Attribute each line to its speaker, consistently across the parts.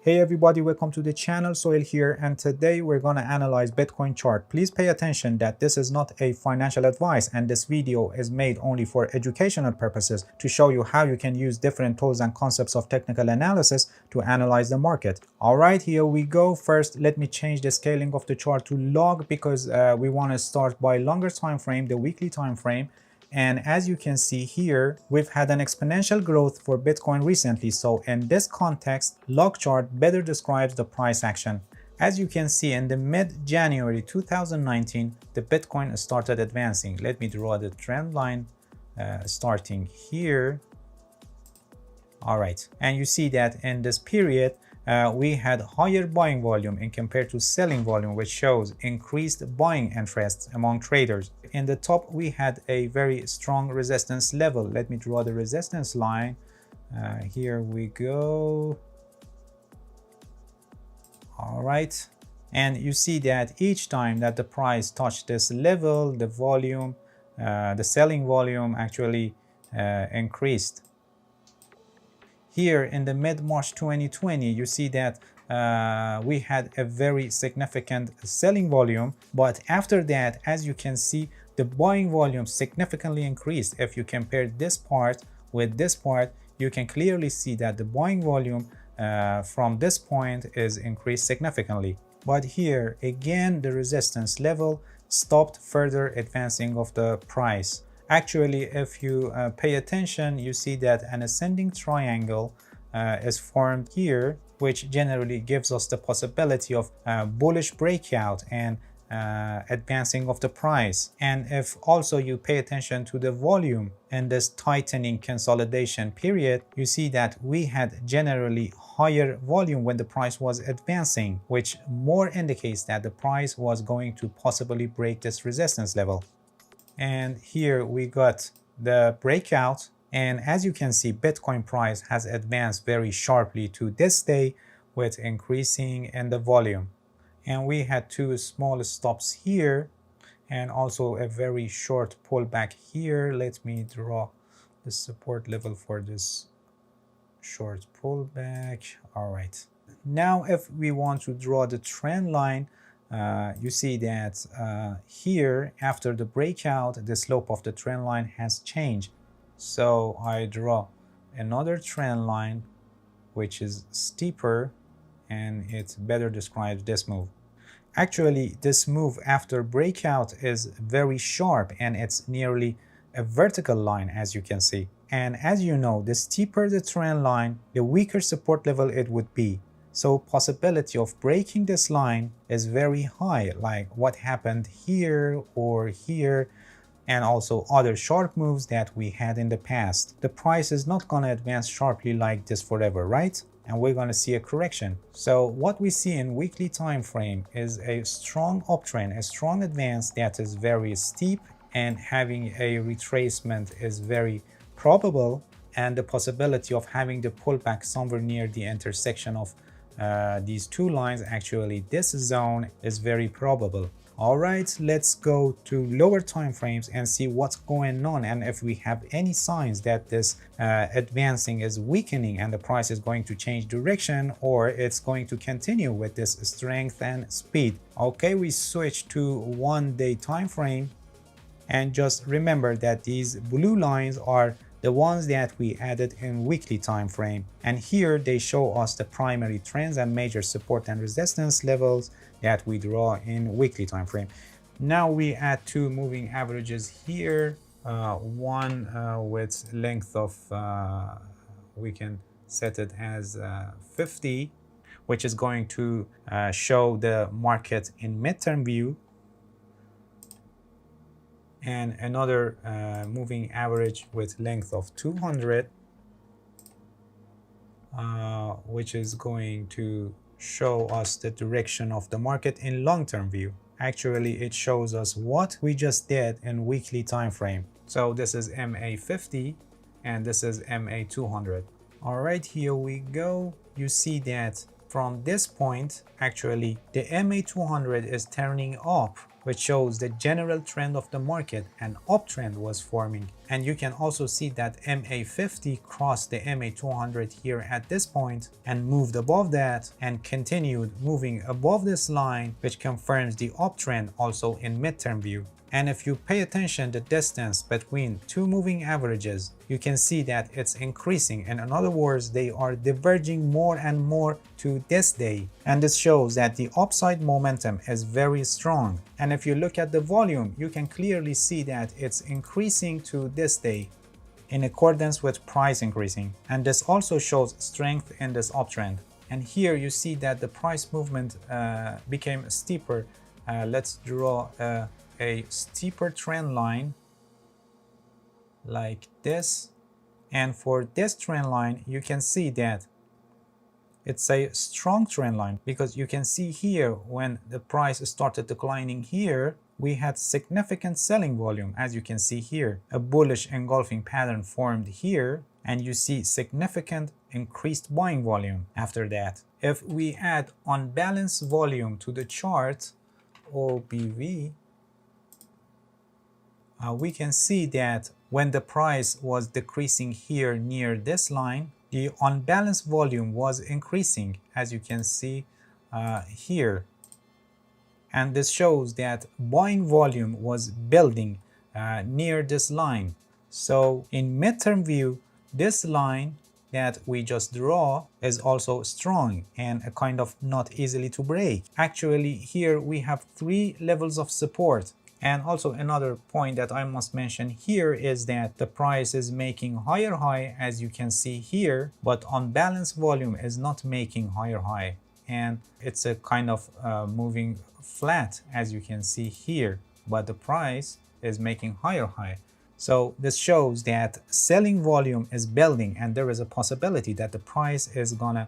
Speaker 1: Hey everybody, welcome to the channel. Sohail here, and today we're going to analyze Bitcoin chart. Please pay attention that this is not a financial advice, and this video is made only for educational purposes to show you how you can use different tools and concepts of technical analysis to analyze the market. Alright, here we go. First, let me change the scaling of the chart to log because we want to start by longer time frame, the weekly time frame. And as you can see here, we've had an exponential growth for Bitcoin recently. So in this context, log chart better describes the price action. As you can see, in the mid-January 2019, the Bitcoin started advancing. Let me draw the trend line starting here. All right, and you see that in this period, we had higher buying volume in compared to selling volume, which shows increased buying interest among traders. In the top, we had a very strong resistance level. Let me draw the resistance line. Here we go. All right. And you see that each time that the price touched this level, the volume, the selling volume actually increased. Here in the mid-March 2020, you see that we had a very significant selling volume, but after that, as you can see, the buying volume significantly increased. If you compare this part with this part, you can clearly see that the buying volume from this point is increased significantly. But here again, the resistance level stopped further advancing of the price. Actually, if you pay attention, you see that an ascending triangle is formed here, which generally gives us the possibility of bullish breakout and advancing of the price. And if also you pay attention to the volume in this tightening consolidation period, you see that we had generally higher volume when the price was advancing, which more indicates that the price was going to possibly break this resistance level. And here we got the breakout, and as you can see, Bitcoin price has advanced very sharply to this day with increasing in the volume. And we had two small stops here and also a very short pullback here. Let me draw the support level for this short pullback. All right, now if we want to draw the trend line, you see that here after the breakout, the slope of the trend line has changed. So I draw another trend line which is steeper, and it better describes this move. Actually, this move after breakout is very sharp, and it's nearly a vertical line, as you can see. And as you know, the steeper the trend line, the weaker support level it would be. So possibility of breaking this line is very high, like what happened here or here, and also other sharp moves that we had in the past. The price is not going to advance sharply like this forever, right? And we're going to see a correction. So what we see in weekly time frame is a strong uptrend, a strong advance that is very steep, and having a retracement is very probable, and the possibility of having the pullback somewhere near the intersection of these two lines, actually this zone, is very probable. All right, let's go to lower time frames and see what's going on, and if we have any signs that this advancing is weakening and the price is going to change direction, or it's going to continue with this strength and speed. Okay, we switch to 1 day time frame, and just remember that these blue lines are the ones that we added in weekly time frame, and here they show us the primary trends and major support and resistance levels that we draw in weekly time frame. Now we add two moving averages here, one with length of we can set it as 50, which is going to show the market in midterm view, and another moving average with length of 200, which is going to show us the direction of the market in long-term view. Actually, it shows us what we just did in weekly time frame. So this is MA50 and this is MA200. All right, here we go. You see that from this point, actually, the MA200 is turning up, which shows the general trend of the market. An uptrend was forming, And you can also see that MA50 crossed the MA200 here at this point and moved above that and continued moving above this line, which confirms the uptrend also in midterm view. And if you pay attention the distance between two moving averages, you can see that it's increasing. And in other words, they are diverging more and more to this day. And this shows that the upside momentum is very strong. And if you look at the volume, you can clearly see that it's increasing to this day in accordance with price increasing. And this also shows strength in this uptrend. And here you see that the price movement became steeper. Let's draw a steeper trend line like this, and for this trend line you can see that it's a strong trend line, because you can see here when the price started declining here, we had significant selling volume. As you can see here, a bullish engulfing pattern formed here, and you see significant increased buying volume after that. If we add unbalanced volume to the chart, OBV, we can see that when the price was decreasing here near this line, the unbalanced volume was increasing, as you can see here. And this shows that buying volume was building near this line. So in midterm view, this line that we just draw is also strong and a kind of not easily to break. Actually, here we have 3 levels of support. And also another point that I must mention here is that the price is making higher high, as you can see here, but unbalanced volume is not making higher high. And it's a kind of moving flat, as you can see here, but the price is making higher high. So this shows that selling volume is building, and there is a possibility that the price is gonna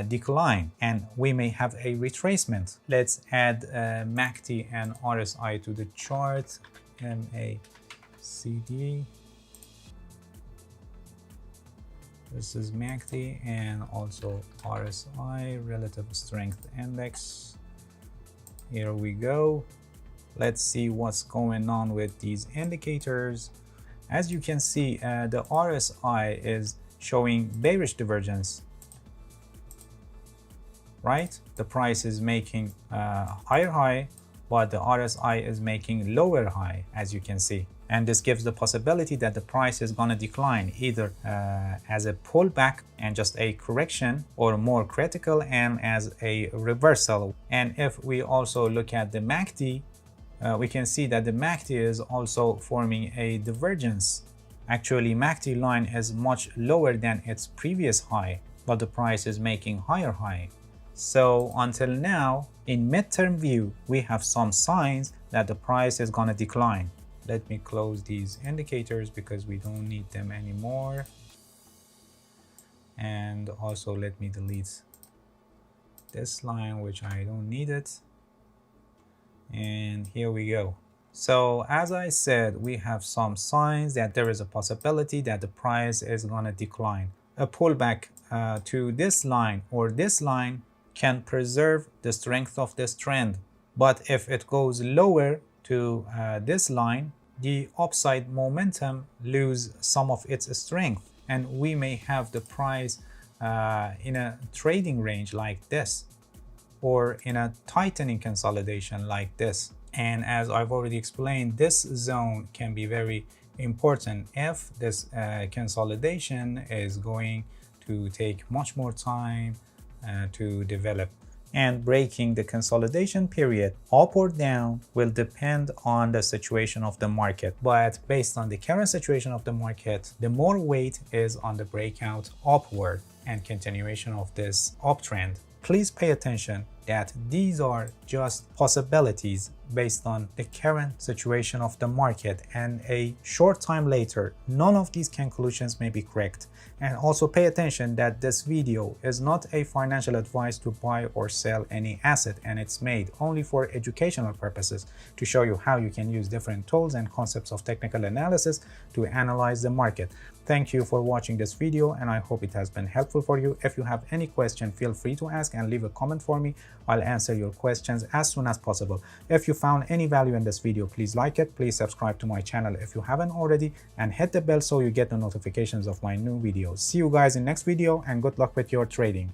Speaker 1: decline and we may have a retracement. Let's add MACD and RSI to the chart. MACD, this is MACD, and also RSI, relative strength index. Here we go. Let's see what's going on with these indicators. As you can see, the RSI is showing bearish divergence, right? The price is making higher high, but the RSI is making lower high, as you can see. And this gives the possibility that the price is going to decline either as a pullback and just a correction, or more critical and as a reversal. And if we also look at the MACD, we can see that the MACD is also forming a divergence. Actually, MACD line is much lower than its previous high, but the price is making higher high. So until now, in midterm view, we have some signs that the price is going to decline. Let me close these indicators because we don't need them anymore. And also let me delete this line, which I don't need it. And here we go. So as I said, we have some signs that there is a possibility that the price is going to decline. A pullback to this line or this line can preserve the strength of this trend. But if it goes lower to this line, the upside momentum lose some of its strength, and we may have the price in a trading range like this, or in a tightening consolidation like this. And as I've already explained, this zone can be very important if this consolidation is going to take much more time to develop. And breaking the consolidation period up or down will depend on the situation of the market. But based on the current situation of the market, the more weight is on the breakout upward and continuation of this uptrend. Please pay attention that these are just possibilities based on the current situation of the market, and a short time later, none of these conclusions may be correct. And also pay attention that this video is not a financial advice to buy or sell any asset, and it's made only for educational purposes to show you how you can use different tools and concepts of technical analysis to analyze the market. Thank you for watching this video, and I hope it has been helpful for you. If you have any question, feel free to ask and leave a comment for me. I'll answer your questions as soon as possible. If you found any value in this video, please like it, please subscribe to my channel if you haven't already, and hit the bell so you get the notifications of my new videos. See you guys in next video, and good luck with your trading.